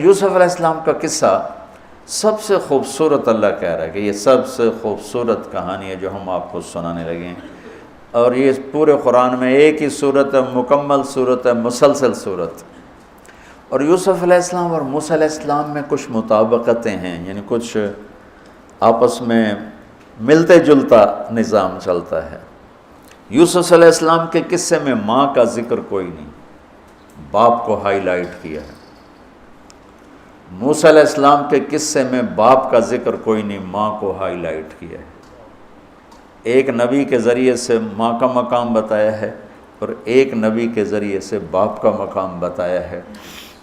یوسف علیہ السلام کا قصہ سب سے خوبصورت اللہ کہہ رہا ہے کہ یہ سب سے خوبصورت کہانی ہے جو ہم آپ کو سنانے لگے ہیں، اور یہ پورے قرآن میں ایک ہی صورت ہے، مکمل صورت ہے، مسلسل صورت۔ اور یوسف علیہ السلام اور موسیٰ علیہ السلام میں کچھ مطابقتیں ہیں، یعنی کچھ آپس میں ملتے جلتا نظام چلتا ہے۔ یوسف علیہ السلام کے قصے میں ماں کا ذکر کوئی نہیں، باپ کو ہائی لائٹ کیا ہے۔ موسیٰ علیہ السلام کے قصے میں باپ کا ذکر کوئی نہیں، ماں کو ہائی لائٹ کیا ہے۔ ایک نبی کے ذریعے سے ماں کا مقام بتایا ہے اور ایک نبی کے ذریعے سے باپ کا مقام بتایا ہے،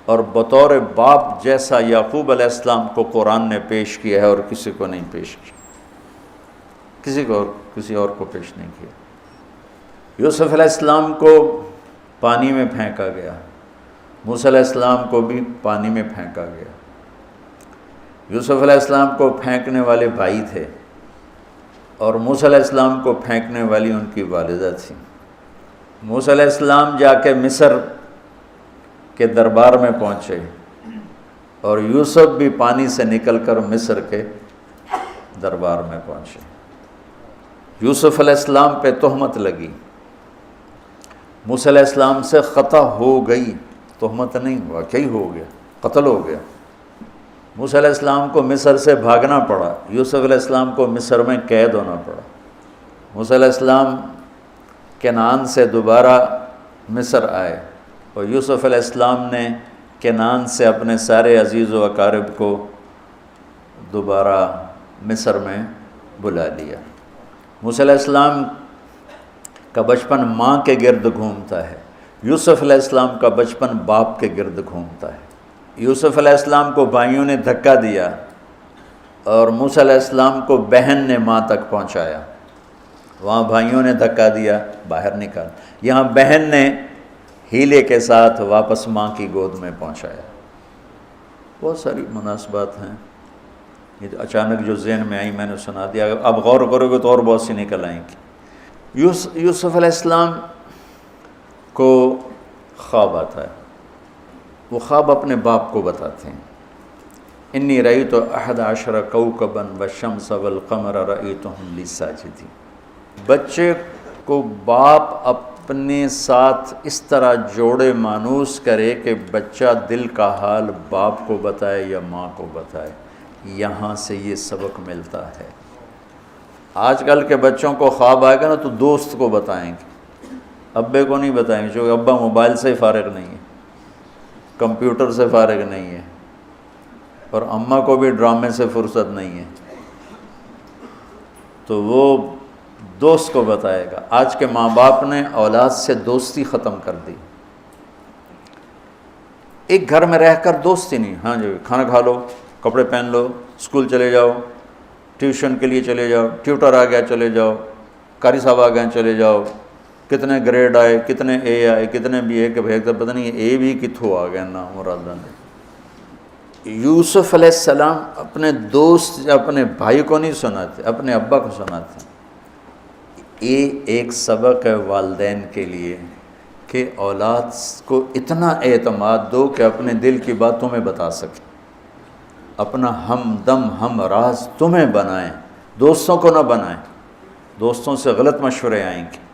اور بطور باپ جیسا یعقوب علیہ السلام کو قرآن نے پیش کیا ہے اور کسی کو نہیں پیش کیا، کسی اور کو پیش نہیں کیا۔ یوسف علیہ السلام کو پانی میں پھینکا گیا، موسیٰ علیہ السلام کو بھی پانی میں پھینکا گیا۔ یوسف علیہ السلام کو پھینکنے والے بھائی تھے اور موسیٰ علیہ السلام کو پھینکنے والی ان کی والدہ تھی۔ موسیٰ علیہ السلام جا کے مصر کے دربار میں پہنچے اور یوسف بھی پانی سے نکل کر مصر کے دربار میں پہنچے۔ یوسف علیہ السلام پہ تہمت لگی، موسیٰ علیہ السلام سے خطا ہو گئی، تہمت نہیں، واقعی ہو گیا، قتل ہو گیا۔ موسیٰ علیہ السلام کو مصر سے بھاگنا پڑا، یوسف علیہ السلام کو مصر میں قید ہونا پڑا۔ موسیٰ علیہ السلام کنعان سے دوبارہ مصر آئے اور یوسف علیہ السلام نے کنعان سے اپنے سارے عزیز و اقارب کو دوبارہ مصر میں بلا لیا۔ موسیٰ علیہ السلام کا بچپن ماں کے گرد گھومتا ہے، یوسف علیہ السلام کا بچپن باپ کے گرد گھومتا ہے۔ یوسف علیہ السلام کو بھائیوں نے دھکا دیا اور موسیٰ علیہ السلام کو بہن نے ماں تک پہنچایا۔ وہاں بھائیوں نے دھکا دیا، باہر نکال، یہاں بہن نے ہیلے کے ساتھ واپس ماں کی گود میں پہنچایا۔ بہت ساری مناسبات ہیں، یہ اچانک جو ذہن میں آئی میں نے سنا دیا، اب غور کرو گے تو اور بہت سی نکل آئیں گی۔ یوسف علیہ السلام کو خواب آتا ہے، وہ خواب اپنے باپ کو بتاتے ہیں۔ انی رأیت 11 کوكبا والشمس والقمر رأیتهم لی ساجدین۔ بچے کو باپ اپنے ساتھ اس طرح جوڑے مانوس کرے کہ بچہ دل کا حال باپ کو بتائے یا ماں کو بتائے، یہاں سے یہ سبق ملتا ہے۔ آج کل کے بچوں کو خواب آئے گا نا تو دوست کو بتائیں گے، ابے کو نہیں بتائیں گے، کیونکہ ابا موبائل سے فارغ نہیں ہے، کمپیوٹر سے فارغ نہیں ہے، اور اماں کو بھی ڈرامے سے فرصت نہیں ہے، تو وہ دوست کو بتائے گا۔ آج کے ماں باپ نے اولاد سے دوستی ختم کر دی، ایک گھر میں رہ کر دوستی نہیں، ہاں جی کھانا کھا لو، کپڑے پہن لو، اسکول چلے جاؤ، ٹیوشن کے لیے چلے جاؤ، ٹیوٹر آ گیا چلے جاؤ، قاری صاحب آ گئے چلے جاؤ، کتنے گریڈ آئے، کتنے اے آئے، کتنے بی اے کے بھیج تو پتہ نہیں اے بھی کتھوں آ گیا نا مرادہ نے۔ یوسف علیہ السلام اپنے دوست اپنے بھائی کو نہیں سناتے، اپنے ابا کو سناتے۔ یہ ایک سبق ہے والدین کے لیے کہ اولاد کو اتنا اعتماد دو کہ اپنے دل کی بات تمہیں بتا سکے، اپنا ہمدم ہم راز تمہیں بنائیں، دوستوں کو نہ بنائیں۔ دوستوں سے غلط مشورے آئیں گے،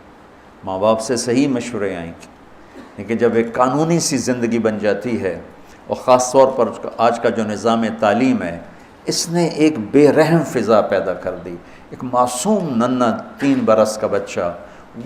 ماں باپ سے صحیح مشورے آئیں گے، لیکن جب ایک قانونی سی زندگی بن جاتی ہے، اور خاص طور پر آج کا جو نظام تعلیم ہے، اس نے ایک بے رحم فضا پیدا کر دی۔ ایک معصوم ننھا 3 برس کا بچہ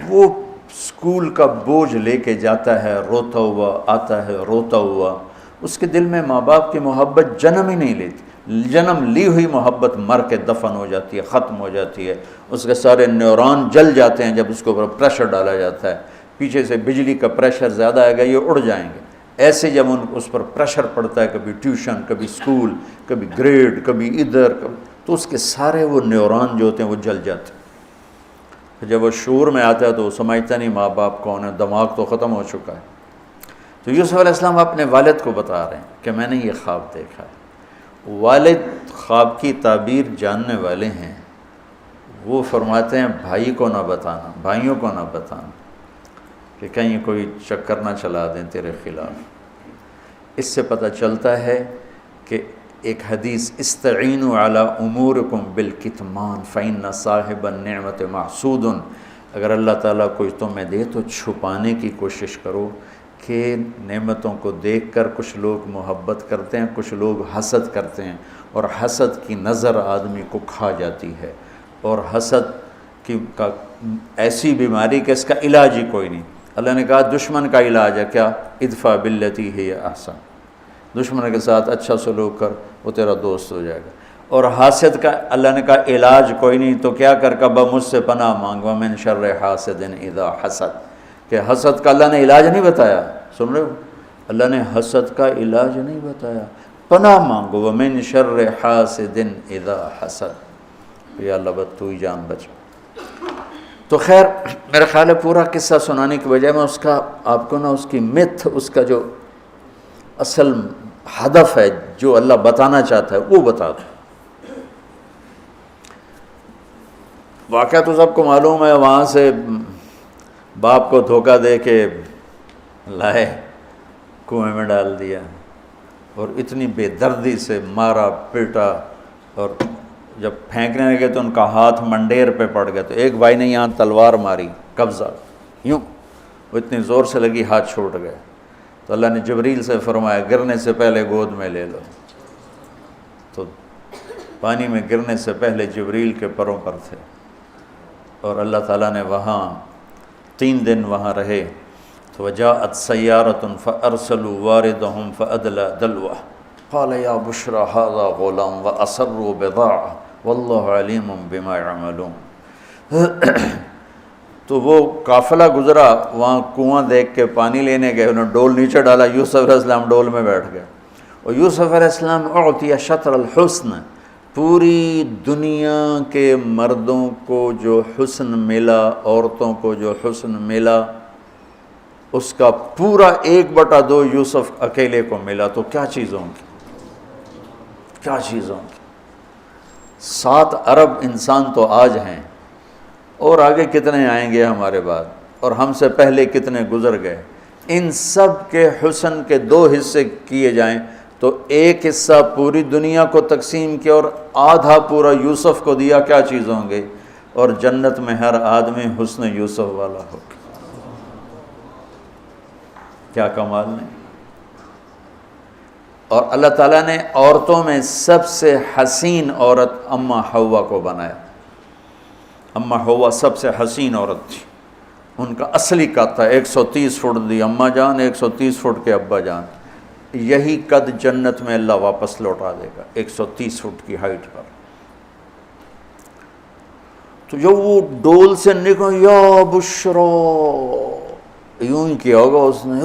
وہ اسکول کا بوجھ لے کے جاتا ہے، روتا ہوا آتا ہے، روتا ہوا، اس کے دل میں ماں باپ کی محبت جنم ہی نہیں لیتی، جنم لی ہوئی محبت مر کے دفن ہو جاتی ہے، ختم ہو جاتی ہے، اس کے سارے نیورون جل جاتے ہیں جب اس کے اوپر پریشر ڈالا جاتا ہے، پیچھے سے بجلی کا پریشر زیادہ آئے گا یہ اڑ جائیں گے۔ ایسے جب اس پر پریشر پڑتا ہے، کبھی ٹیوشن، کبھی اسکول، کبھی گریڈ، کبھی ادھر، تو اس کے سارے وہ نیورون جو ہوتے ہیں وہ جل جاتے ہیں۔ جب وہ شعور میں آتا ہے تو وہ سمجھتا نہیں ماں باپ کون ہے، دماغ تو ختم ہو چکا ہے۔ تو یوسف علیہ السلام اپنے والد کو بتا رہے ہیں کہ میں نے یہ خواب دیکھا ہے۔ والد خواب کی تعبیر جاننے والے ہیں، وہ فرماتے ہیں بھائی کو نہ بتانا، بھائیوں کو نہ بتانا، کہ کہیں کوئی چکر نہ چلا دیں تیرے خلاف۔ اس سے پتہ چلتا ہے کہ ایک حدیث استعینوا علی امورکم بالکتمان فإن صاحب النعمت محسود، اگر اللہ تعالیٰ کچھ تمہیں دے تو چھپانے کی کوشش کرو، کہ نعمتوں کو دیکھ کر کچھ لوگ محبت کرتے ہیں، کچھ لوگ حسد کرتے ہیں، اور حسد کی نظر آدمی کو کھا جاتی ہے، اور حسد کا ایسی بیماری کہ اس کا علاج ہی کوئی نہیں۔ اللہ نے کہا دشمن کا علاج ہے کیا؟ ادفع باللتی ہی احسن، دشمن کے ساتھ اچھا سلوک کر، وہ تیرا دوست ہو جائے گا۔ اور حاسد کا اللہ نے کہا علاج کوئی نہیں، تو کیا کر کبا مجھ سے پناہ مانگ، ومن شر حاسد اذا حسد، کہ حسد کا اللہ نے علاج نہیں بتایا، سن رہے ہو؟ اللہ نے حسد کا علاج نہیں بتایا، پناہ مانگو، ومن شر حاسد اذا حسد، یا اللہ بس تو ہی جان بچ۔ تو خیر میرا خیال ہے پورا قصہ سنانے کی بجائے میں اس کا آپ کو نا اس کی متھ، اس کا جو اصل ہدف ہے جو اللہ بتانا چاہتا ہے وہ بتا دوں۔ واقعہ تو سب کو معلوم ہے، وہاں سے باپ کو دھوکہ دے کے لائے کنویں میں ڈال دیا، اور اتنی بے دردی سے مارا پیٹا، اور جب پھینکنے لگے تو ان کا ہاتھ منڈیر پہ پڑ گیا، تو ایک بھائی نے یہاں تلوار ماری قبضہ یوں، وہ اتنی زور سے لگی ہاتھ چھوٹ گئے، تو اللہ نے جبریل سے فرمایا گرنے سے پہلے گود میں لے لو، تو پانی میں گرنے سے پہلے جبریل کے پروں پر تھے، اور اللہ تعالیٰ نے وہاں 3 دن وہاں رہے۔ تو وجاءت سیارۃ فارسلوا واردہم فادلی دلوہ قال یا بشری ھذا غلام واسروا بضاعہ واللہ علیم بما یعملون۔ تو وہ قافلہ گزرا، وہاں کنواں دیکھ کے پانی لینے گئے، انہوں نے ڈول نیچے ڈالا، یوسف علیہ السلام ڈول میں بیٹھ گئے، اور یوسف علیہ السلام اعطی شطر الحسن، پوری دنیا کے مردوں کو جو حسن ملا، عورتوں کو جو حسن ملا، اس کا پورا 1/2 یوسف اکیلے کو ملا، تو کیا چیز ہوں گی، کیا چیز ہوں گی۔ 7 ارب انسان تو آج ہیں، اور آگے کتنے آئیں گے ہمارے بعد، اور ہم سے پہلے کتنے گزر گئے، ان سب کے حسن کے 2 حصے کیے جائیں تو 1 حصہ پوری دنیا کو تقسیم کیا اور آدھا پورا یوسف کو دیا، کیا چیز ہوں گے، اور جنت میں ہر آدمی حسن یوسف والا ہو، کیا کمال نہیں۔ اور اللہ تعالیٰ نے عورتوں میں سب سے حسین عورت اماں حوا کو بنایا، اماں حوا سب سے حسین عورت تھی، ان کا اصلی قد تھا 130 فٹ دی اماں جان، 130 فٹ کے ابا جان، یہی قد جنت میں اللہ واپس لوٹا دے گا 130 فٹ کی ہائٹ پر۔ تو جب وہ ڈول سے نکل یا بشرا، یوں ہی کیا ہوگا اس نے،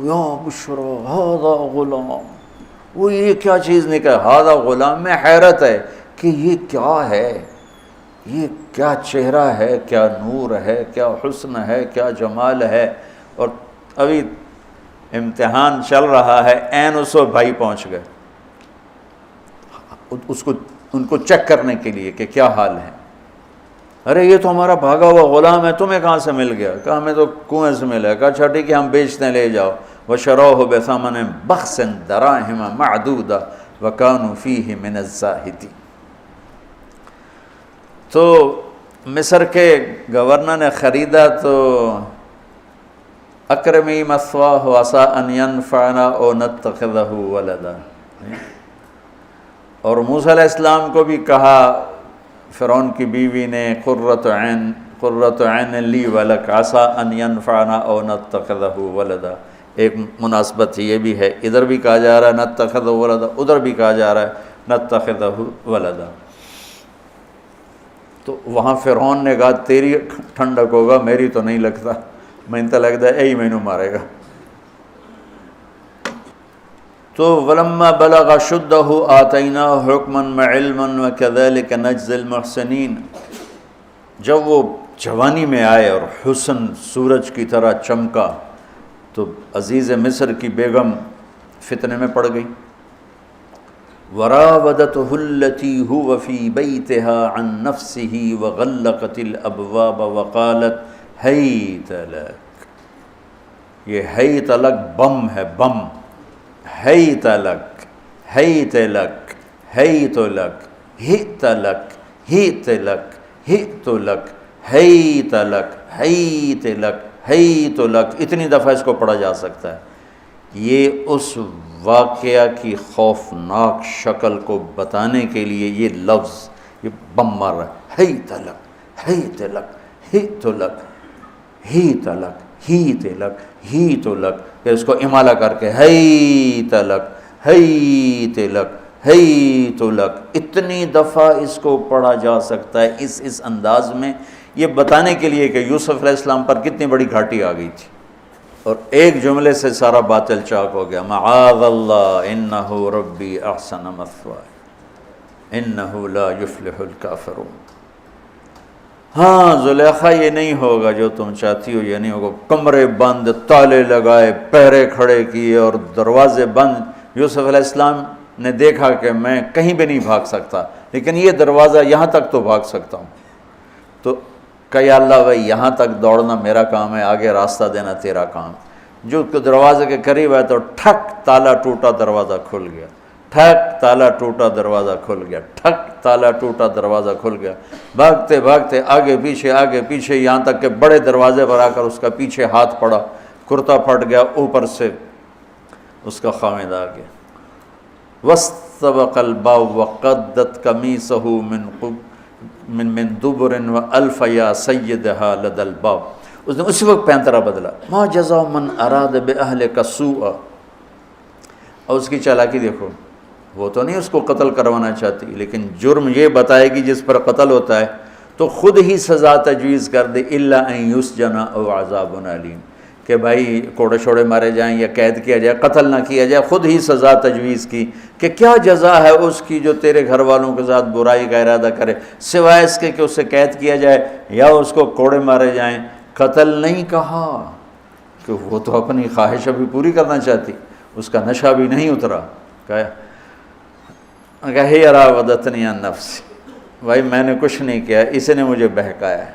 یا بشرا ھذا غلام، وہ یہ کیا چیز نکل، ھذا غلام، میں حیرت ہے کہ یہ کیا ہے، یہ کیا چہرہ ہے، کیا نور ہے، کیا حسن ہے، کیا جمال ہے۔ اور ابھی امتحان چل رہا ہے، عین اس وقت بھائی پہنچ گئے ان کو چیک کرنے کے لیے کہ کیا حال ہے۔ ارے یہ تو ہمارا بھاگا ہوا غلام ہے، تمہیں کہاں سے مل گیا؟ کہا ہمیں تو کنویں سے ملا ہے۔ کہا اچھا ٹھیک ہے ہم بیچتے ہیں، لے جاؤ۔ وَشَرَوْهُ بِثَمَنٍ بَخْسٍ دَرَاهِمَ مَعْدُودَةٍ وَكَانُوا فِيهِ مِنَ الزَّاهِدِينَ۔ تو مصر کے گورنر نے خریدا تو اکرمی مثواہ وعسیٰ ان ینفعنا او نتخذہ ولدا، اور موسیٰ علیہ السلام کو بھی کہا فرعون کی بیوی نے قرۃ عین لی ولک عسیٰ ان ینفعنا او نتخذہ ولدا۔ ایک مناسبت یہ بھی ہے، ادھر بھی کہا جا رہا ہے نتخذہ ولدا، ادھر بھی کہا جا رہا ہے نتخذہ ولدا۔ تو وہاں فرعون نے کہا تیری ٹھنڈک ہوگا، میری تو نہیں لگتا، میں تو لگتا ہے یہی مینوں مارے گا۔ تو وَلَمَّا بَلَغَ شُدَّهُ آتَيْنَاهُ حُكْمًا وَعِلْمًا وَكَذَلِكَ نَجْزِي الْمُحْسِنِينَ۔ جب وہ جوانی میں آئے اور حسن سورج کی طرح چمکا تو عزیز مصر کی بیگم فتنے میں پڑ گئی۔ وراودته التي هو في بيتها عن نفسه وغلقت الابواب وقالت هيت لك، یہ ہیت لک بم ہے، بم، ہیت لک، حیت لک حیت لک ہت لک ہت لک ہت لک حیت لک حیت لک حیت لک، اتنی دفعہ اس کو پڑھا جا سکتا ہے۔ یہ اس واقعہ کی خوفناک شکل کو بتانے کے لیے یہ لفظ یہ بم مار رہا ہے، حیت لک حیت لک ہت لک ہیت لک ہیت لک ہیت لک، پھر اس کو امالہ کر کے حیت لک حیت لک حیت لک، اتنی دفعہ اس کو پڑھا جا سکتا ہے اس انداز میں، یہ بتانے کے لیے کہ یوسف علیہ السلام پر کتنی بڑی گھاٹی آ گئی تھی، اور ایک جملے سے سارا باطل چاک ہو گیا، معاذ اللہ انہ ربی احسن مثوایا انہ لا یفلح الکافرون۔ ہاں زلیخا یہ نہیں ہوگا جو تم چاہتی ہو، یہ نہیں ہوگا، کمرے بند، تالے لگائے، پہرے کھڑے کیے اور دروازے بند۔ یوسف علیہ السلام نے دیکھا کہ میں کہیں بھی نہیں بھاگ سکتا، لیکن یہ دروازہ یہاں تک تو بھاگ سکتا ہوں، تو کہ یا اللہ بھائی یہاں تک دوڑنا میرا کام ہے، آگے راستہ دینا تیرا کام۔ جو دروازے کے قریب ہے تو ٹھک تالا ٹوٹا دروازہ کھل گیا، ٹھک تالا ٹوٹا دروازہ کھل گیا، ٹھک تالا ٹوٹا دروازہ کھل گیا، بھاگتے بھاگتے آگے پیچھے یہاں تک کہ بڑے دروازے پر آ کر اس کا پیچھے ہاتھ پڑا، کرتا پھٹ گیا، اوپر سے اس کا خامد آ گیا۔ وَاسْتَبَقَ الْبَابُ وَقَدَّتْ قَمِيصَهُ من دبر وَأَلْفَ يَا سَيِّدَهَا لَدَى الْبَابِ، اس نے اسی وقت پینترا بدلا، مَا جَزَاءُ مَنْ أَرَادَ بِأَهْلِكَ سُوءًا، اور اس کی چالاکی دیکھو، وہ تو نہیں اس کو قتل کروانا چاہتی، لیکن جرم یہ بتائے گی جس پر قتل ہوتا ہے تو خود ہی سزا تجویز کر دے، إِلَّا أَن يُسْجَنَ أَوْ عَذَابٌ أَلِيمٌ، کہ بھائی کوڑے شوڑے مارے جائیں یا قید کیا جائے، قتل نہ کیا جائے، خود ہی سزا تجویز کی کہ کیا جزا ہے اس کی جو تیرے گھر والوں کے ساتھ برائی کا ارادہ کرے، سوائے اس کے کہ اسے قید کیا جائے یا اس کو کوڑے مارے جائیں۔ قتل نہیں کہا کہ وہ تو اپنی خواہش ابھی پوری کرنا چاہتی، اس کا نشہ بھی نہیں اترا، کہا ہی راودتنی عن نفسی، بھائی میں نے کچھ نہیں کیا، اس نے مجھے بہکایا ہے۔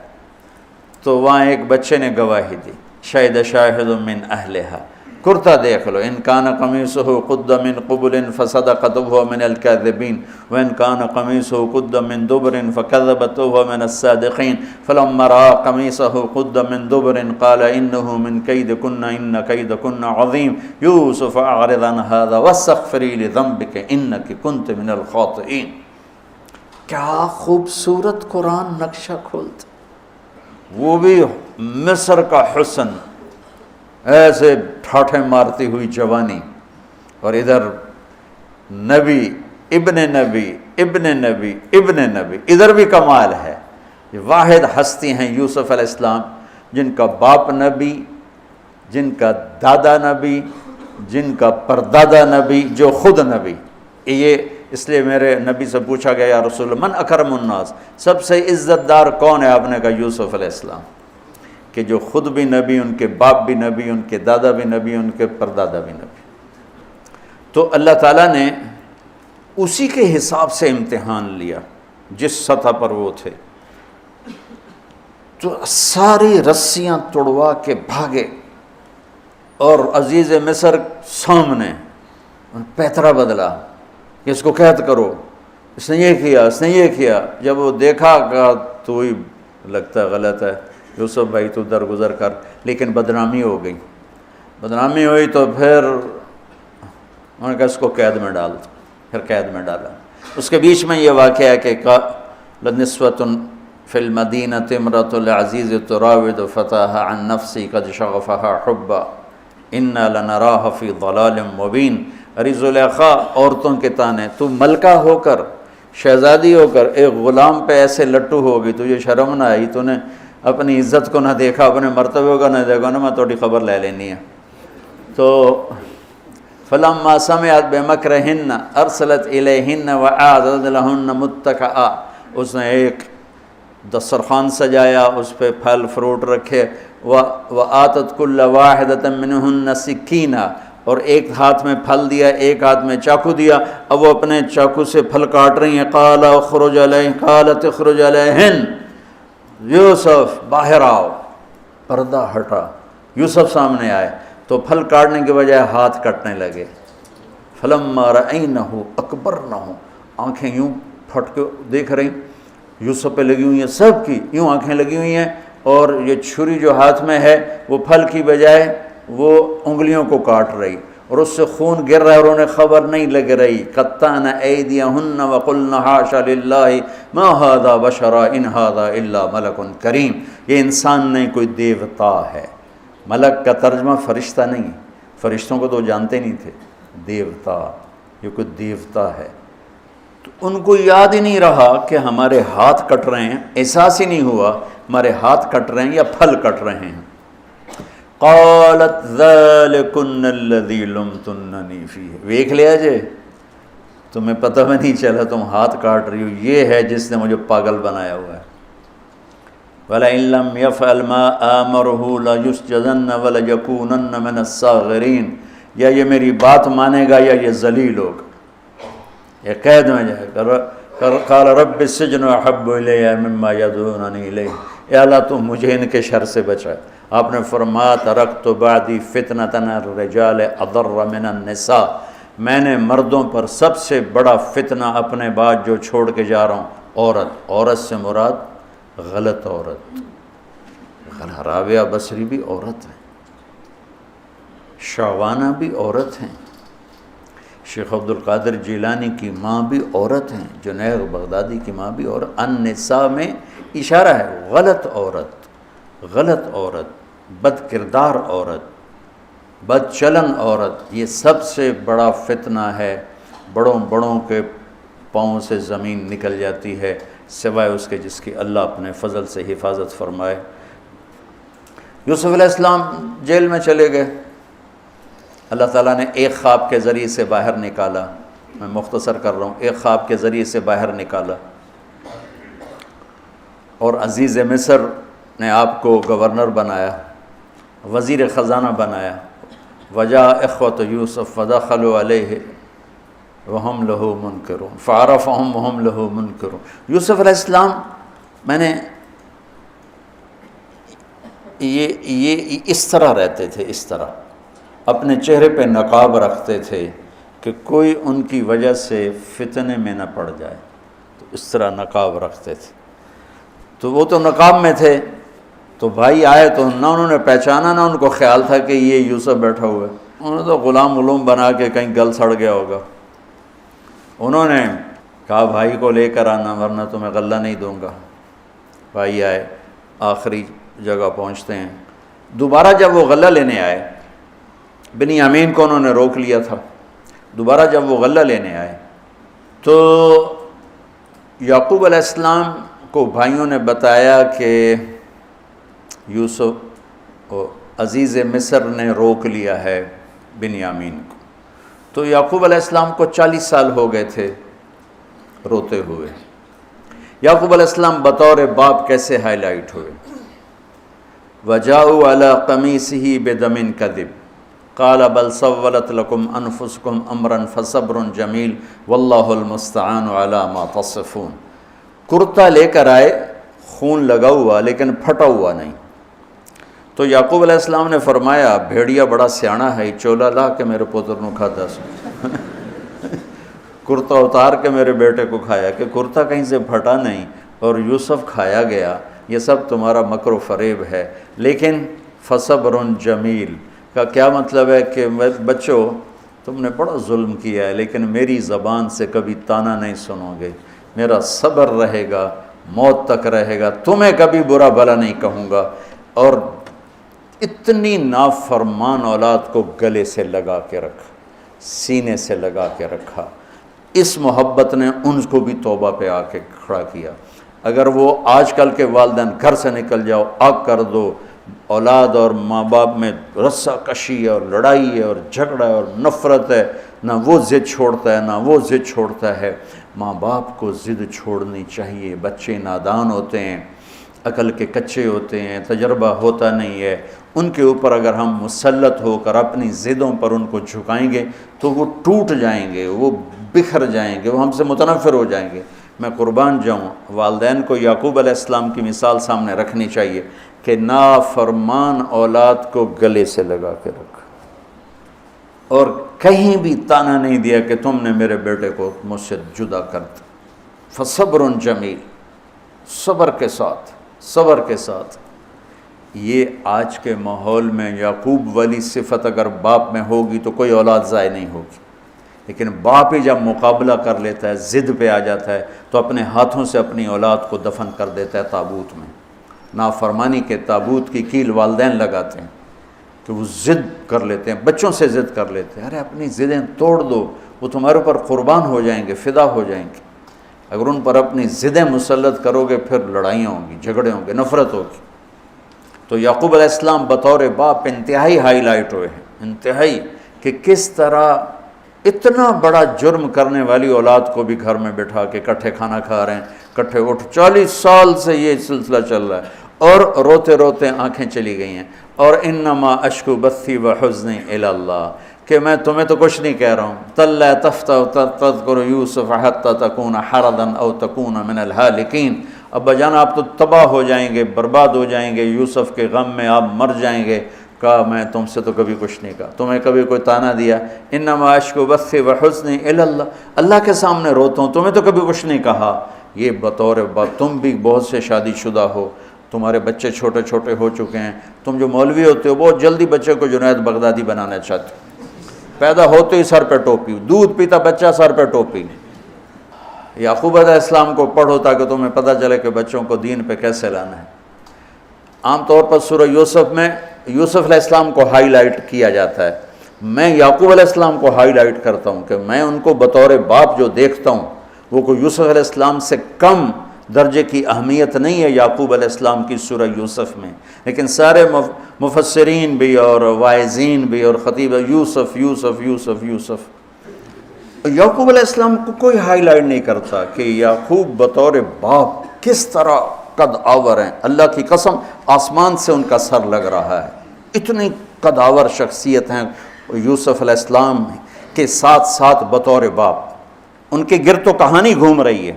تو وہاں ایک بچے نے گواہی دی، شاہد شاہد من اہلہا، کرتا دیکھ لو، ان کان قمیصہ قد من قبل فصدقت وهو من الكاذبین وان کان قمیصہ قد من دبر فکذبت وهو من الصادقین فلما رأى قمیصہ قد من دبر قال انه من کیدکن ان کیدکن عظیم یوسف اعرض عن هذا واستغفری لذنبک انک کنت من الخاطئین۔ کیا خوبصورت قرآن نقشہ کھولتا، وہ بھی مصر کا حسن، ایسے ٹھاٹھے مارتی ہوئی جوانی، اور ادھر نبی ابن نبی ابن نبی ابن نبی، ادھر بھی کمال ہے۔ یہ واحد ہستی ہیں یوسف علیہ السلام جن کا باپ نبی، جن کا دادا نبی، جن کا پردادا نبی، جو خود نبی۔ یہ اس لیے میرے نبی سے پوچھا گیا یا رسول اللہ من اکرم الناس، سب سے عزت دار کون ہے؟ آپ نے کہا یوسف علیہ السلام، کہ جو خود بھی نبی، ان کے باپ بھی نبی، ان کے دادا بھی نبی، ان کے پردادا بھی نبی۔ تو اللہ تعالیٰ نے اسی کے حساب سے امتحان لیا جس سطح پر وہ تھے، تو ساری رسیاں توڑوا کے بھاگے، اور عزیز مصر سامنے پیترا بدلا کہ اس کو قید کرو، اس نے یہ کیا، اس نے یہ کیا۔ جب وہ دیکھا کہ تو ہی لگتا ہے غلط ہے، یوسف بھائی تو درگزر کر، لیکن بدنامی ہو گئی، بدنامی ہوئی تو پھر انہوں نے کہا اس کو قید میں ڈال دو، پھر قید میں ڈالا۔ اس کے بیچ میں یہ واقعہ ہے کہ لنسوة فی المدینۃ امرأۃ العزیز تراود فتاها عن نفسی قد شغفها حبا انا لنراها فی ضلال مبین۔ ارے زلیخا، عورتوں کے تانے، تو ملکہ ہو کر، شہزادی ہو کر ایک غلام پہ ایسے لٹو ہوگی، تجھے شرم نہ آئی؟ تو نے اپنی عزت کو نہ دیکھا، اپنے مرتبے کو نہ دیکھا نا، میں تھوڑی خبر لے لینی ہے۔ تو فلما سمعت بمکرہن ارسلت الیہن واعدت لہن متکئا، اس نے ایک دسترخوان سجایا، اس پہ پھل فروٹ رکھے، وآتت کل واحدۃ منہن سکینہ، اور ایک ہاتھ میں پھل دیا، ایک ہاتھ میں چاقو دیا، اب وہ اپنے چاقو سے پھل کاٹ رہی ہیں۔ قال اخرج علیہن، قالت اخرج علیہن، یوسف باہر آؤ۔ پردہ ہٹا، یوسف سامنے آئے تو پھل کاٹنے کے بجائے ہاتھ کٹنے لگے۔ فلما رأینہ اکبرنہ، آنکھیں یوں پھٹ کے دیکھ رہی یوسف پہ لگی ہوئی ہیں، سب کی یوں آنکھیں لگی ہوئی ہیں، اور یہ چھری جو ہاتھ میں ہے وہ پھل کی بجائے وہ انگلیوں کو کاٹ رہی، اور اس سے خون گر رہا ہے اور انہیں خبر نہیں لگ رہی۔ قطعن ایدیہن وقلن حاشا للہ ما ھذا بشرا ان ھذا الا ملک کریم، یہ انسان نہیں، کوئی دیوتا ہے۔ ملک کا ترجمہ فرشتہ نہیں، فرشتوں کو تو جانتے نہیں تھے، دیوتا، یہ کوئی دیوتا ہے۔ تو ان کو یاد ہی نہیں رہا کہ ہمارے ہاتھ کٹ رہے ہیں، احساس ہی نہیں ہوا ہمارے ہاتھ کٹ رہے ہیں یا پھل کٹ رہے ہیں۔ قالت ذالکن الذی لمتننی فیہ، ویکھ لیا جے، تمہیں پتہ بھی نہیں چلا تم ہاتھ کاٹ رہی ہو، یہ ہے جس نے مجھے پاگل بنایا ہوا ہے۔ وَلَئِن لَّمْ يَفْعَلْ مَا آمَرُهُ لَيُسْجَنَنَّ وَلَيَكُونَنَّ مِنَ الصَّاغِرِينَ، یا یہ میری بات مانے گا یا یہ ذلیل ہوگا، یہ قید میں جائے گا۔ قال رب السجن احب الی مما یدعوننی الیہ، اے اللہ تو مجھے ان کے شر سے بچا۔ آپ نے فرمایا ترکت بعدی فتنۃ الرجال اضر من النساء، میں نے مردوں پر سب سے بڑا فتنہ اپنے بعد جو چھوڑ کے جا رہا ہوں عورت۔ عورت سے مراد غلط عورت، رابعہ بصری بھی عورت ہے، شعوانہ بھی عورت ہیں، شیخ عبد القادر جیلانی کی ماں بھی عورت ہیں، جنید بغدادی کی ماں بھی عورت۔ النساء میں اشارہ ہے غلط عورت، غلط عورت، بد کردار عورت، بد چلن عورت، یہ سب سے بڑا فتنہ ہے۔ بڑوں بڑوں کے پاؤں سے زمین نکل جاتی ہے سوائے اس کے جس کی اللہ اپنے فضل سے حفاظت فرمائے۔ یوسف علیہ السلام جیل میں چلے گئے، اللہ تعالیٰ نے ایک خواب کے ذریعے سے باہر نکالا، میں مختصر کر رہا ہوں، ایک خواب کے ذریعے سے باہر نکالا، اور عزیز مصر نے آپ کو گورنر بنایا، وزیر خزانہ بنایا۔ وجاء اخوۃ یوسف فدخلوا علیہ وہم لہ منکرون فعرفہم وہم لہ منکرون۔ یوسف علیہ السلام، میں نے یہ اس طرح رہتے تھے، اس طرح اپنے چہرے پہ نقاب رکھتے تھے کہ کوئی ان کی وجہ سے فتنے میں نہ پڑ جائے، تو اس طرح نقاب رکھتے تھے۔ تو وہ تو نقاب میں تھے، تو بھائی آئے تو نہ انہوں نے پہچانا، نہ ان کو خیال تھا کہ یہ یوسف بیٹھا ہوا ہے، انہوں نے تو غلام علوم بنا کے کہیں گل سڑ گیا ہوگا۔ انہوں نے کہا بھائی کو لے کر آنا ورنہ تمہیں غلہ نہیں دوں گا۔ بھائی آئے، آخری جگہ پہنچتے ہیں، دوبارہ جب وہ غلہ لینے آئے، بنیامین کو انہوں نے روک لیا تھا، دوبارہ جب وہ غلہ لینے آئے تو یعقوب علیہ السلام کو بھائیوں نے بتایا کہ یوسف عزیز مصر نے روک لیا ہے بنیامین کو۔ تو یعقوب علیہ السلام کو 40 سال ہو گئے تھے روتے ہوئے۔ یعقوب علیہ السلام بطور باپ کیسے ہائی لائٹ ہوئے؟ وَجَاءُوا عَلَىٰ قَمِيصِهِ بِدَمٍ كَذِبٍ قال بل سولت لکم انفسکم امرا فصبر جمیل واللہ المستعان علی ما تصفون۔ کرتا لے کر آئے، خون لگا ہوا لیکن پھٹا ہوا نہیں۔ تو یعقوب علیہ السلام نے فرمایا بھیڑیا بڑا سیانا ہے، چولا لا کے میرے پوتر نو کھاتا سو کرتا اتار کے میرے بیٹے کو کھایا، کہ کرتا کہیں سے پھٹا نہیں اور یوسف کھایا گیا، یہ سب تمہارا مکر و فریب ہے۔ لیکن فصبر جمیل کا کیا مطلب ہے کہ بچوں تم نے بڑا ظلم کیا ہے لیکن میری زبان سے کبھی طعنہ نہیں سنو گے، میرا صبر رہے گا، موت تک رہے گا، تمہیں کبھی برا بھلا نہیں کہوں گا۔ اور اتنی نافرمان اولاد کو گلے سے لگا کے رکھا، سینے سے لگا کے رکھا۔ اس محبت نے ان کو بھی توبہ پہ آ کے کھڑا کیا۔ اگر وہ آج کل کے والدین گھر سے نکل جاؤ، آگ کر دو، اولاد اور ماں باپ میں رسہ کشی ہے اور لڑائی ہے اور جھگڑا ہے اور نفرت ہے، نہ وہ ضد چھوڑتا ہے نہ وہ ضد چھوڑتا ہے۔ ماں باپ کو ضد چھوڑنی چاہیے، بچے نادان ہوتے ہیں، عقل کے کچے ہوتے ہیں، تجربہ ہوتا نہیں ہے، ان کے اوپر اگر ہم مسلط ہو کر اپنی ضدوں پر ان کو جھکائیں گے تو وہ ٹوٹ جائیں گے، وہ بکھر جائیں گے، وہ ہم سے متنفر ہو جائیں گے۔ میں قربان جاؤں، والدین کو یعقوب علیہ السلام کی مثال سامنے رکھنی چاہیے کہ نافرمان اولاد کو گلے سے لگا کے رکھا۔ اور کہیں بھی تانا نہیں دیا کہ تم نے میرے بیٹے کو مجھ سے جدا کر دیا۔ فصبر جمیل، صبر کے ساتھ۔ یہ آج کے ماحول میں یعقوب والی صفت اگر باپ میں ہوگی تو کوئی اولاد ضائع نہیں ہوگی، لیکن باپ ہی جب مقابلہ کر لیتا ہے، ضد پہ آ جاتا ہے، تو اپنے ہاتھوں سے اپنی اولاد کو دفن کر دیتا ہے تابوت میں۔ نافرمانی کے تابوت کی کیل والدین لگاتے ہیں کہ وہ ضد کر لیتے ہیں، بچوں سے ضد کر لیتے ہیں، ارے اپنی ضدیں توڑ دو، وہ تمہارے اوپر قربان ہو جائیں گے، فدا ہو جائیں گے۔ اگر ان پر اپنی ضدیں مسلط کرو گے پھر لڑائیاں ہوں گی، جھگڑے ہوں گے، نفرت ہوگی۔ تو یعقوب علیہ السلام بطور باپ انتہائی ہائی لائٹ ہوئے ہیں، انتہائی، کہ کس طرح اتنا بڑا جرم کرنے والی اولاد کو بھی گھر میں بٹھا کے کٹھے کھانا کھا رہے ہیں، کٹھے اٹھ، 40 سال سے یہ سلسلہ چل رہا ہے، اور روتے روتے آنکھیں چلی گئی ہیں۔ اور انما اشکو بثی وحزنی الی اللہ، کہ میں تمہیں تو کچھ نہیں کہہ رہا ہوں، تَلَّا تَفْتَحُ تَذْكُرُ يُوسُفَ حَتَّى تَكُونَ حَرَضًا أَوْ تَكُونَ مِنَ الْهَالِكِينَ، ابا جان آپ تو تباہ ہو جائیں گے، برباد ہو جائیں گے، یوسف کے غم میں آپ مر جائیں گے۔ کہا میں تم سے تو کبھی کچھ نہیں کہا، تمہیں کبھی کوئی تانا دیا؟ انما اشکو بثی وحزنی الی اللہ، اللہ کے سامنے روتا ہوں، تمہیں تو کبھی کچھ نہیں کہا۔ یہ بطور باپ، تم بھی بہت سے شادی شدہ ہو، تمہارے بچے چھوٹے چھوٹے ہو چکے ہیں، تم جو مولوی ہوتے ہو بہت جلدی بچے کو جنید بغدادی بنانا چاہتے ہو، پیدا ہوتے ہی سر پہ ٹوپی، دودھ پیتا بچہ سر پہ ٹوپی۔ یعقوب علیہ السلام کو پڑھو تاکہ تمہیں پتہ چلے کہ بچوں کو دین پہ کیسے لانا ہے۔ عام طور پر سورہ یوسف میں یوسف علیہ السلام کو ہائی لائٹ کیا جاتا ہے، میں یعقوب علیہ السلام کو ہائی لائٹ کرتا ہوں کہ میں ان کو بطور باپ جو دیکھتا ہوں وہ کوئی یوسف علیہ السلام سے کم درجے کی اہمیت نہیں ہے یعقوب علیہ السلام کی سورہ یوسف میں، لیکن سارے مفسرین بھی اور واعظین بھی اور خطیب یوسف یوسف یوسف یوسف، یعقوب علیہ السلام کو کوئی ہائی لائٹ نہیں کرتا کہ یعقوب بطور باپ کس طرح قد آور ہیں۔ اللہ کی قسم آسمان سے ان کا سر لگ رہا ہے، اتنی قد آور شخصیت ہیں یوسف علیہ السلام کے ساتھ ساتھ بطور باپ۔ ان کے گرد تو کہانی گھوم رہی ہے،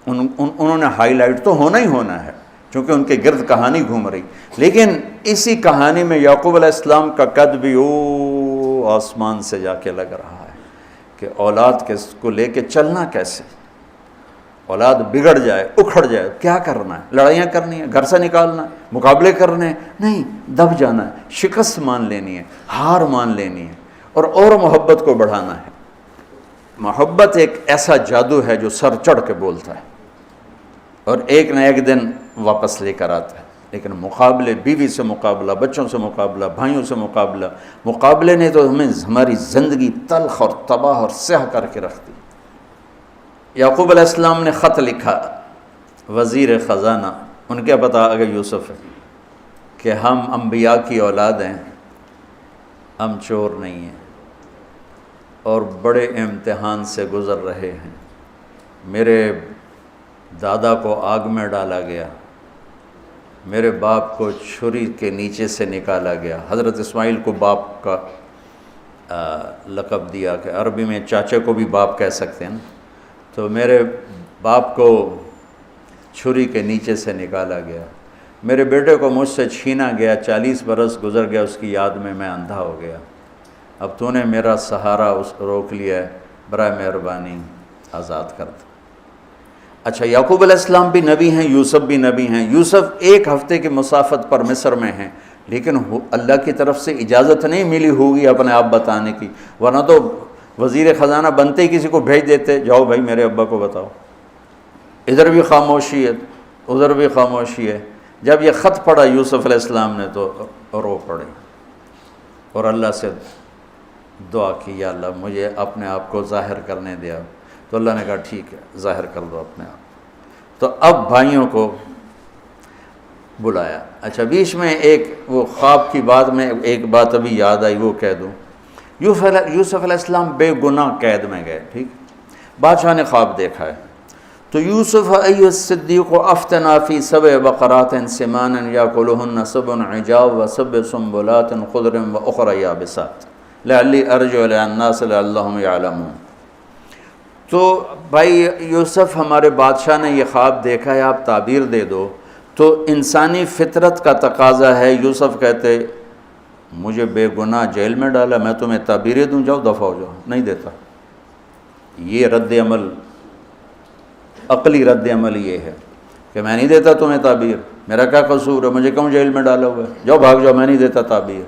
انہوں نے ہائی لائٹ تو ہونا ہی ہونا ہے چونکہ ان کے گرد کہانی گھوم رہی، لیکن اسی کہانی میں یعقوب علیہ السلام کا قد بھی آسمان سے جا کے لگ رہا ہے کہ اولاد کو لے کے چلنا کیسے، اولاد بگڑ جائے، اکھڑ جائے، کیا کرنا ہے؟ لڑائیاں کرنی ہے، گھر سے نکالنا ہے، مقابلے کرنے ہیں؟ نہیں، دب جانا ہے، شکست مان لینی ہے، ہار مان لینی ہے، اور محبت کو بڑھانا ہے۔ محبت ایک ایسا جادو ہے جو سر چڑھ کے بولتا ہے اور ایک نہ ایک دن واپس لے کر آتا ہے، لیکن مقابلے، بیوی سے مقابلہ، بچوں سے مقابلہ، بھائیوں سے مقابلہ، مقابلے نے تو ہمیں ہماری زندگی تلخ اور تباہ اور سیاہ کر کے رکھ دی۔ یعقوب علیہ السلام نے خط لکھا وزیر خزانہ، ان کے پتہ اگر یوسف ہے، کہ ہم انبیاء کی اولاد ہیں، ہم چور نہیں ہیں اور بڑے امتحان سے گزر رہے ہیں۔ میرے دادا کو آگ میں ڈالا گیا، میرے باپ کو چھری کے نیچے سے نکالا گیا۔ حضرت اسماعیل کو باپ کا لقب دیا کہ عربی میں چاچے کو بھی باپ کہہ سکتے ہیں نا، تو میرے باپ کو چھری کے نیچے سے نکالا گیا، میرے بیٹے کو مجھ سے چھینا گیا، 40 برس گزر گیا، اس کی یاد میں اندھا ہو گیا، اب تو نے میرا سہارا روک لیا ہے، برائے مہربانی آزاد کر دو۔ اچھا، یعقوب علیہ السلام بھی نبی ہیں، یوسف بھی نبی ہیں۔ یوسف 1 ہفتے کی مسافت پر مصر میں ہیں، لیکن اللہ کی طرف سے اجازت نہیں ملی ہوگی اپنے آپ بتانے کی، ورنہ تو وزیر خزانہ بنتے ہی کسی کو بھیج دیتے، جاؤ بھائی میرے ابا کو بتاؤ۔ ادھر بھی خاموشی ہے، ادھر بھی خاموشی ہے۔ جب یہ خط پڑھا یوسف علیہ السلام نے تو رو پڑے اور اللہ سے دعا کی، یا اللہ مجھے اپنے آپ کو ظاہر کرنے دیا۔ تو اللہ نے کہا ٹھیک ہے، ظاہر کر دو اپنے آپ۔ تو اب بھائیوں کو بلایا۔ اچھا، بیچ میں ایک وہ خواب کی بات میں ایک بات ابھی یاد آئی، وہ کہہ دوں۔ یوسف علیہ السلام بے گناہ قید میں گئے، ٹھیک، بادشاہ نے خواب دیکھا ہے، تو یوسف ایھا الصدیق افتنا فی 7 بقرات سمان یاکلہن 7 عجاف و7 سنبلات خضر واخر یابسات لعلی ارجع الی الناس لعلہم یعلمون۔ تو بھائی یوسف، ہمارے بادشاہ نے یہ خواب دیکھا ہے، آپ تعبیر دے دو۔ تو انسانی فطرت کا تقاضا ہے، یوسف کہتے مجھے بے گناہ جیل میں ڈالا، میں تمہیں تعبیریں دوں، جاؤ دفع ہو جاؤ، نہیں دیتا۔ یہ رد عمل، عقلی رد عمل یہ ہے کہ میں نہیں دیتا تمہیں تعبیر، میرا کیا قصور ہے، مجھے کیوں جیل میں ڈالا ہوا ہے، جاؤ بھاگ جاؤ، میں نہیں دیتا تعبیر۔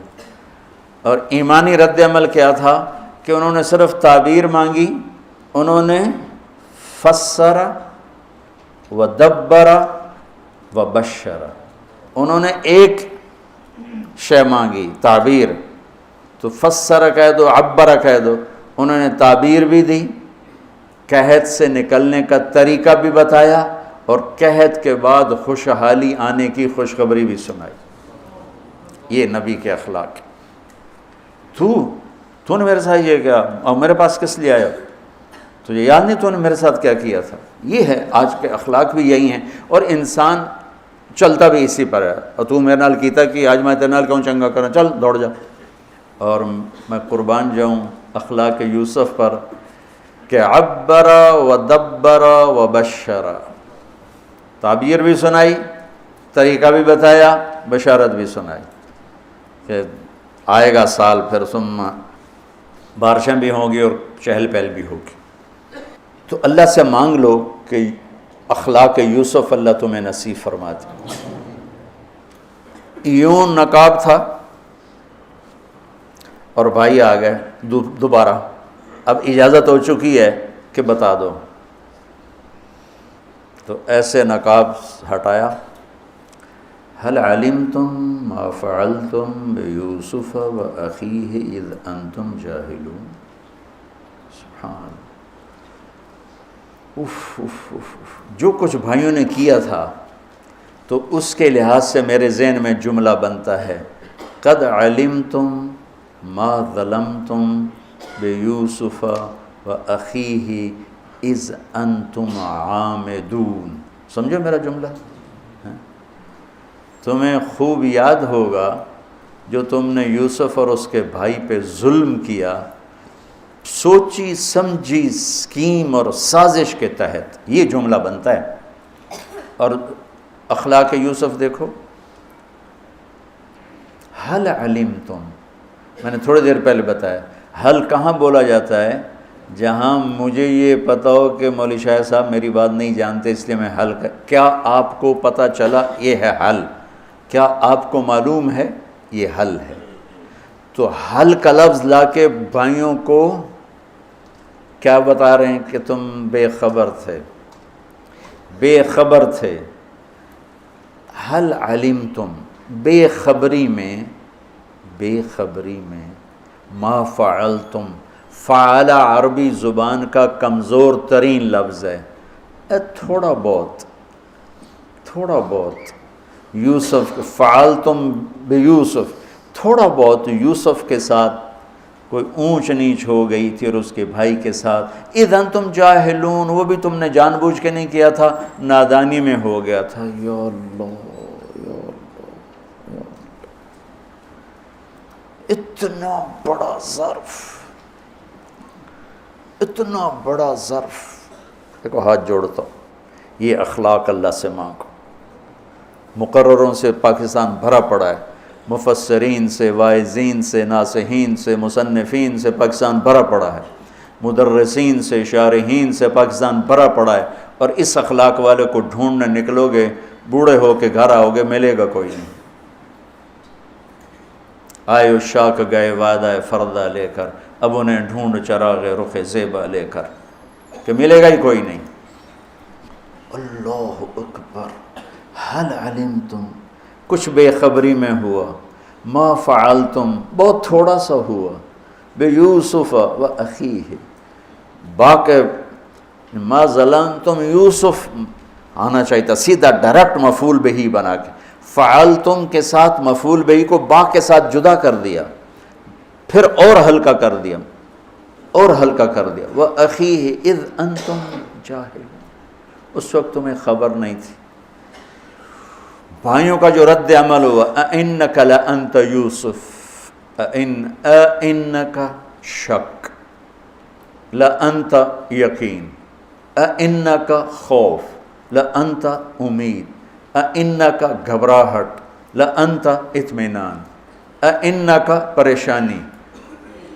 اور ایمانی رد عمل کیا تھا کہ انہوں نے صرف تعبیر مانگی، انہوں نے فسر و دبر و بشر، انہوں نے ایک شے مانگی تعبیر، تو فسر کہہ دو، عبر کہہ دو، انہوں نے تعبیر بھی دی، قحط سے نکلنے کا طریقہ بھی بتایا، اور قحط کے بعد خوشحالی آنے کی خوشخبری بھی سنائی۔ یہ نبی کے اخلاق۔ تو نے میرے ساتھ یہ کیا، اور میرے پاس کس لیے آیا، تجھے یاد نہیں تو نے میرے ساتھ کیا کیا تھا؟ یہ ہے آج کے اخلاق بھی یہی ہیں، اور انسان چلتا بھی اسی پر ہے۔ اور تو میرے نال کیتا کہ آج میں تیرے نال کیوں چنگا کرنا، چل دوڑ جا۔ اور میں قربان جاؤں اخلاق یوسف پر کہ عبر و دبر و بشر، تعبیر بھی سنائی، طریقہ بھی بتایا، بشارت بھی سنائی کہ آئے گا سال، پھر ثم بارشیں بھی ہوں گی اور چہل پہل بھی ہوگی۔ تو اللہ سے مانگ لو کہ اخلاق یوسف اللہ تمہیں نصیب فرما دے۔ یوں نقاب تھا اور بھائی آ گئے دوبارہ، اب اجازت ہو چکی ہے کہ بتا دو، تو ایسے نقاب ہٹایا، هل علمتم ما فعلتم بیوسف واخیہ اذ انتم جاہلون۔ سبحان، جو کچھ بھائیوں نے کیا تھا تو اس کے لحاظ سے میرے ذہن میں جملہ بنتا ہے، قد علمتم ما ظلمتم بیوسف واخیہ اذ انتم عامدون۔ سمجھو میرا جملہ؟ تمہیں خوب یاد ہوگا جو تم نے یوسف اور اس کے بھائی پہ ظلم کیا، سوچی سمجھی اسکیم اور سازش کے تحت، یہ جملہ بنتا ہے۔ اور اخلاق یوسف دیکھو، حل علمتم، میں نے تھوڑی دیر پہلے بتایا، حل کہاں بولا جاتا ہے؟ جہاں مجھے یہ پتہ ہو کہ مولوی شاہ صاحب میری بات نہیں جانتے اس لیے میں حل کیا آپ کو پتہ چلا، یہ ہے حل، کیا آپ کو معلوم ہے، یہ حل ہے۔ تو حل کا لفظ لا کے بھائیوں کو کیا بتا رہے ہیں کہ تم بے خبر تھے، بے خبر تھے۔ حل علمتم، بے خبری میں ما فعلتم، فعل عربی زبان کا کمزور ترین لفظ ہے، تھوڑا بہت یوسف، فعلتم بیوسف، تھوڑا بہت یوسف کے ساتھ کوئی اونچ نیچ ہو گئی تھی اور اس کے بھائی کے ساتھ، اذ انتم جاہلون، وہ بھی تم نے جان بوجھ کے نہیں کیا تھا، نادانی میں ہو گیا تھا۔ یا اللہ، یا اللہ، یا اللہ، اتنا بڑا ظرف، اتنا بڑا ظرف۔ دیکھو ہاتھ جوڑتا ہوں، یہ اخلاق اللہ سے مانگو۔ مقرروں سے پاکستان بھرا پڑا ہے، مفسرین سے، واعظین سے، ناصحین سے، مصنفین سے پاکستان بھرا پڑا ہے، مدرسین سے، شارحین سے پاکستان بھرا پڑا ہے، اور اس اخلاق والے کو ڈھونڈنے نکلو گے، بوڑھے ہو کے گھر آؤ گے، ملے گا کوئی نہیں۔ آئے اشاق گئے وعدہ فردہ لے کر، اب انہیں ڈھونڈ چراغ رخ زیبا لے کر، کہ ملے گا ہی کوئی نہیں۔ اللہ اکبر، حل علمتم، کچھ بے خبری میں ہوا، ما فعلتم، بہت تھوڑا سا ہوا، بیوسف و اخیہ، باقی ما ظلمتم، یوسف آنا چاہیے تھا سیدھا ڈائریکٹ مفعول بہی بنا کے، فعلتم کے ساتھ مفعول بہی کو با کے ساتھ جدا کر دیا، پھر اور ہلکا کر دیا، وَأَخِيهِ اِذْ أَنْتُمْ جَاهِلُونَ، اس وقت تمہیں خبر نہیں تھی۔ بھائیوں کا جو رد عمل ہوا، أَإِنَّكَ لَأَنْتَ يُوسُف، أَإِنَّكَ شک، لَأَنْتَ یقین، أَإِنَّكَ خوف، لَأَنْتَ امید، أَإِنَّكَ گھبراہٹ، لَأَنْتَ اطمینان، اِنَّکَ پریشانی،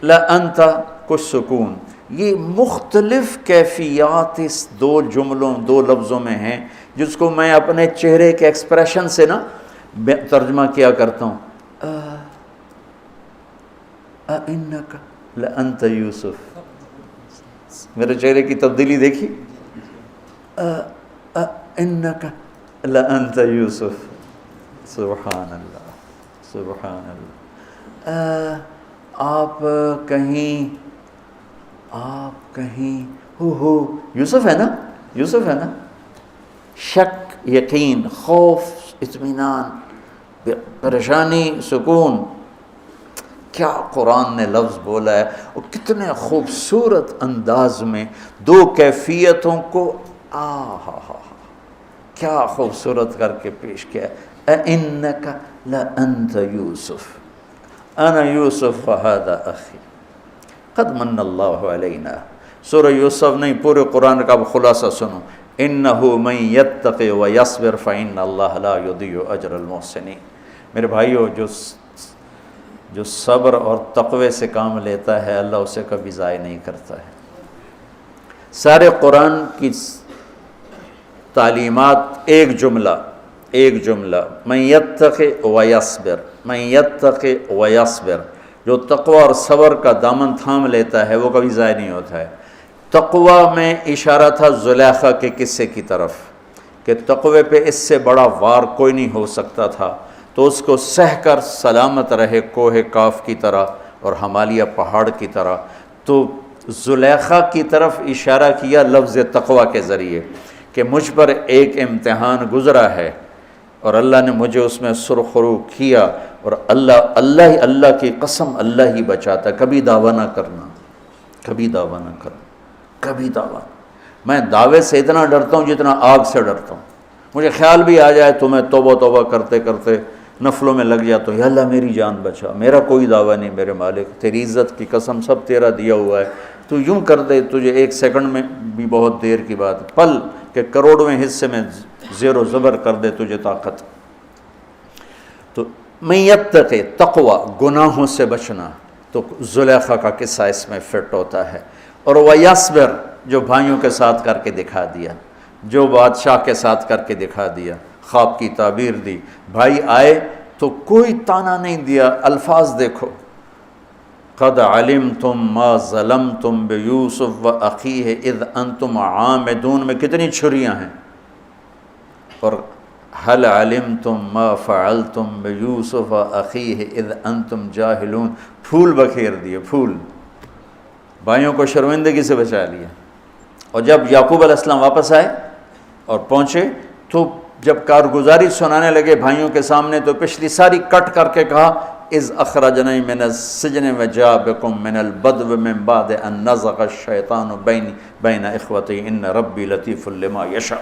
لَأَنْتَ کچھ سکون، یہ مختلف کیفیات اس دو جملوں دو لفظوں میں ہیں، جس کو میں اپنے چہرے کے ایکسپریشن سے نا ترجمہ کیا کرتا ہوں. اِنَّکَ لَأَنْتَ یوسف، میرے چہرے کی تبدیلی دیکھی. اِنَّکَ لَأَنْتَ یوسف، سبحان اللہ سبحان اللہ. آپ کہیں ہو یوسف ہے نا، یوسف ہے نا. شک، یقین، خوف، اطمینان، پریشانی، سکون. کیا قرآن نے لفظ بولا ہے، اور کتنے خوبصورت انداز میں دو کیفیتوں کو کیا خوبصورت کر کے پیش کیا. اِنَّکَ لَأَنْتَ یوسف، انا یوسف وہذا اخی قد من اللہ علینا. سورہ یوسف نہیں، پورے قرآن کا خلاصہ سنو. اِنَّهُ مَن يَتَّقِ وَيَصْبِرْ فَإِنَّ اللَّهَ لَا يُضِيعُ أَجْرَ الْمُحْسِنِينَ. میرے بھائیو، جو صبر اور تقوی سے کام لیتا ہے اللہ اسے کبھی ضائع نہیں کرتا ہے. سارے قرآن کی تعلیمات ایک جملہ من یتق ویصبر، من یتق ویصبر. جو تقوی اور صبر کا دامن تھام لیتا ہے وہ کبھی ضائع نہیں ہوتا ہے. تقوی میں اشارہ تھا زلیخا کے قصے کی طرف کہ تقوی پہ اس سے بڑا وار کوئی نہیں ہو سکتا تھا، تو اس کو سہ کر سلامت رہے کوہ کاف کی طرح اور ہمالیہ پہاڑ کی طرح. تو زلیخا کی طرف اشارہ کیا لفظ تقوی کے ذریعے کہ مجھ پر ایک امتحان گزرا ہے اور اللہ نے مجھے اس میں سرخرو کیا، اور اللہ کی قسم اللہ ہی بچاتا. کبھی دعویٰ نہ کرنا، کبھی دعویٰ نہ کرنا، کبھی دعویٰ. میں دعوے سے اتنا ڈرتا ہوں جتنا آگ سے ڈرتا ہوں. مجھے خیال بھی آ جائے تو میں توبہ کرتے کرتے نفلوں میں لگ جاتا ہوں، یا اللہ میری جان بچا، میرا کوئی دعویٰ نہیں میرے مالک، تیری عزت کی قسم سب تیرا دیا ہوا ہے، تو یوں کر دے. تجھے ایک سیکنڈ میں بھی بہت دیر کی بات، پل کہ کروڑویں حصے میں زیر و زبر کر دے تجھے طاقت. تو من یتق تقوی، گناہوں سے بچنا، تو زلیخا کا قصہ اس میں فٹ ہوتا ہے. اور ویصبر، جو بھائیوں کے ساتھ کر کے دکھا دیا، جو بادشاہ کے ساتھ کر کے دکھا دیا، خواب کی تعبیر دی. بھائی آئے تو کوئی تانا نہیں دیا، الفاظ دیکھو. قد علمتم ما ظلمتم بیوسف واخیہ اذ انتم عامدون میں کتنی چھریاں ہیں. اور هل علمتم ما فعلتم بیوسف واخیہ اذ انتم جاہلون، پھول بکھیر دیے، پھول. بھائیوں کو شرمندگی سے بچا لیا. اور جب یعقوب علیہ السلام واپس آئے اور پہنچے تو جب کارگزاری سنانے لگے بھائیوں کے سامنے تو پچھلی ساری کٹ کر کے کہا اذ اخرجنی من السجن وجاء بکم من البدو من بعد ان نزغ الشیطان بین اخوتی ان ربی لطیف لما یشاء.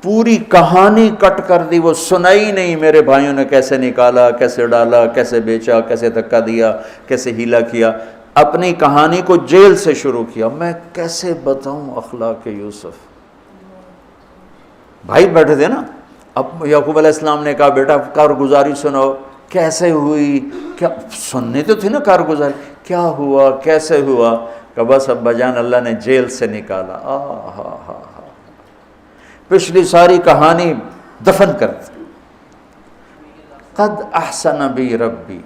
پوری کہانی کٹ کر دی، وہ سنائی نہیں میرے بھائیوں نے کیسے نکالا، کیسے ڈالا، کیسے بیچا، کیسے دھکا دیا، کیسے ہیلا کیا. اپنی کہانی کو جیل سے شروع کیا. میں کیسے بتاؤں اخلاق یوسف. بھائی بیٹھے تھے نا، اب یعقوب علیہ السلام نے کہا بیٹا کارگزاری سناؤ، کیسے ہوئی، کیا سننے تو تھی نا کارگزاری، کیا ہوا کیسے ہوا. کہ بس ابا جان اللہ نے جیل سے نکالا. پچھلی ساری کہانی دفن کر دی. قد احسن بی ربی.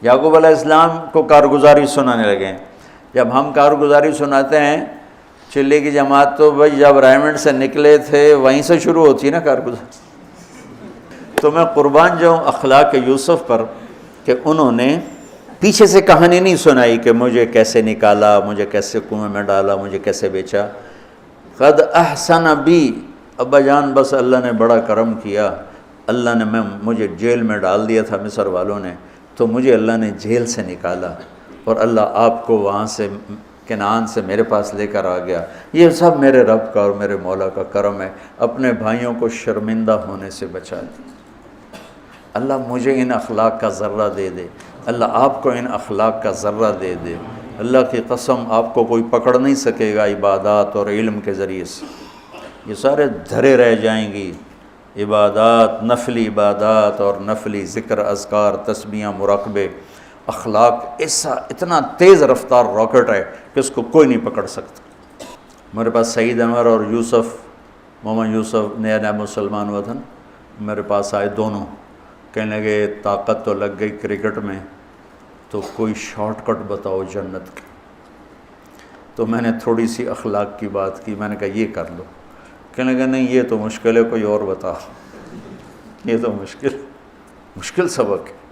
یعقوب علیہ السلام کو کارگزاری سنانے لگے. جب ہم کارگزاری سناتے ہیں چلے کی جماعت تو بھائی جب ریمنڈ سے نکلے تھے وہیں سے شروع ہوتی ہے نا کارگزاری. تو میں قربان جاؤں اخلاق یوسف پر کہ انہوں نے پیچھے سے کہانی نہیں سنائی کہ مجھے کیسے نکالا، مجھے کیسے کنویں میں ڈالا، مجھے کیسے بیچا. قد احسن بی، ابا جان بس اللہ نے بڑا کرم کیا، اللہ نے مجھے جیل میں ڈال دیا تھا مصر والوں نے، تو مجھے اللہ نے جیل سے نکالا اور اللہ آپ کو وہاں سے کنعان سے میرے پاس لے کر آ گیا. یہ سب میرے رب کا اور میرے مولا کا کرم ہے. اپنے بھائیوں کو شرمندہ ہونے سے بچا دیا. اللہ مجھے ان اخلاق کا ذرہ دے دے، اللہ آپ کو ان اخلاق کا ذرہ دے دے. اللہ کی قسم آپ کو کوئی پکڑ نہیں سکے گا عبادات اور علم کے ذریعے سے. یہ سارے دھرے رہ جائیں گی عبادات، نفلی عبادات اور نفلی ذکر، اذکار، تسبیحاں، مراقبے، اخلاق ایسا اتنا تیز رفتار راکٹ ہے کہ اس کو کوئی نہیں پکڑ سکتا۔ میرے پاس سعید انور اور یوسف، محمد یوسف نیا نیا مسلمان ہوا تھا نا، میرے پاس آئے دونوں، کہنے لگے طاقت تو لگ گئی کرکٹ میں، تو کوئی شارٹ کٹ بتاؤ جنت کی۔ تو میں نے تھوڑی سی اخلاق کی بات کی، میں نے کہا یہ کر لو، کہنے لگا نہیں یہ تو مشکل ہے، کوئی اور بتا، یہ تو مشکل سبق ہے۔